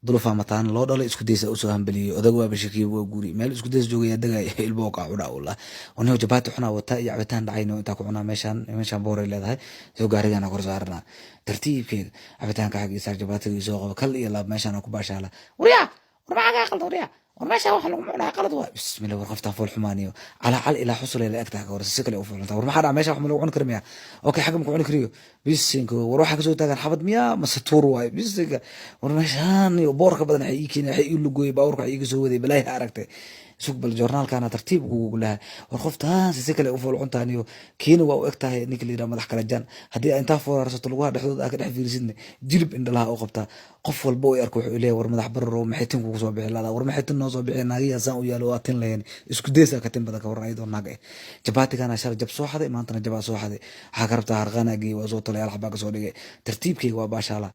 ظروف متان لو دله isku daysa u soo hambaliyo odag waa bashakii waa guri meel isku days joogaya dagay ilbo ka cuna wala oo jabaati xuna wata iyo cabitaan dhacayno inta ku cuna meeshan boore leedahay soo gaarigana kor saarna tartiibkeeda cabitaanka xaqiisa jabaatiga soo qabo kal iyo laab meeshan ku baashala wariya warmaaga qaldo wariya warmeesha wax lagu cunaa qalad waa bismillah warqafta fool xumaaniyo ala cal ila xusul ila agtaa war si kale u fuulanta war maxaa meesha wax lagu cun karmiya okay xagam ku cun kariyo bisinko war waxa ka soo taagan xabad miya masatuur waay bisinka war meeshan iyo boorka badan ay keenay ay ilu gooy baawrka ay iga soo waday balay aragtay suuq bal joornaalkana tartiib ugu laha war qoftaas si kale u fool cuntaaniyo kiina waa u egtahay ninka liira madax kala jan hadii inta foorarsato lagu dhexdooda ka dhex fiirsidna jilib indhalaha oo qabta qof walba oo arko wuxuu leeyahay war madax barro maxay tin kugu soo bixi laada war maxay tin noo soo bixi naagiya saan u yaalo atin leen isku deesa ka tin badan ka war ayadoo naag jabaati kana shar jab soo xaday maantana jabaa soo xaday waxa ka rabtaa harqanaagi waa soo talay alxaba ka soo dhigay tartiibkayga waa baashala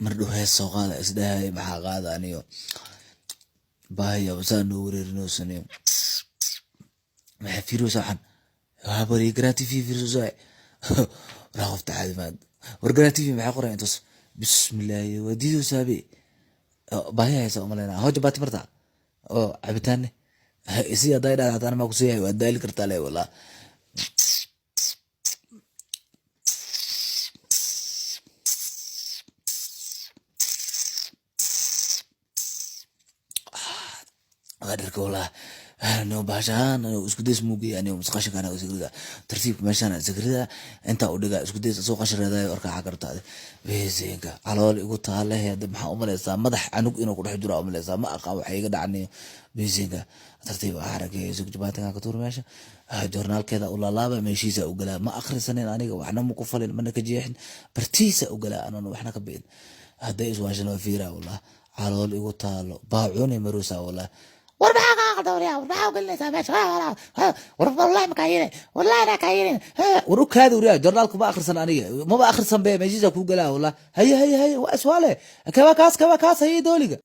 mardho hees soo qaada isdhahay maxaa qaadaniyo baaya wasaan u wareerino saniyo maxaa fiiro saxan habari graati fiiro saay raaqofta caadimaad war graati maxaa qoray intaas bismillah wadiido saabi baaya heesa umalena hooja baati marta oo cabitaan isi aday dhaadaan ma ku siiyay waa daali kartaa leh wala قدرك والله أنا باشان اسكوديس موجي يعني مسقاش كان اسكودا ترتيب ماشان اسكودا انت ودغا اسكوديس سو قشرada warka xagartaade weesenka calool igu taale heeda maxaa u maleysaa madax anug inuu ku dhex jiro u maleysaa ma aqaan waxa iga dhacnay weesenka tartiib aragay isku jabaatanka ka tuur meesha joornaalkeeda u laalaaba meeshiisa u galaa ma akhrisanin aniga waxna ma ku falin mana ka jeexin bartiisa u galaa anana waxna ka been haday iswaashan waa fiira wallah calool igu taalo baacuni maruusa wallah وربحها قدوريا وربحها وقلنا سامش ورب والله مكايرين والله انا كايرين وروك هذا وريا جرنالكم ما اخر سنه انيه ما اخر سنه بيجيزا كو قلا والله هي واسواله كما كاس هي دولي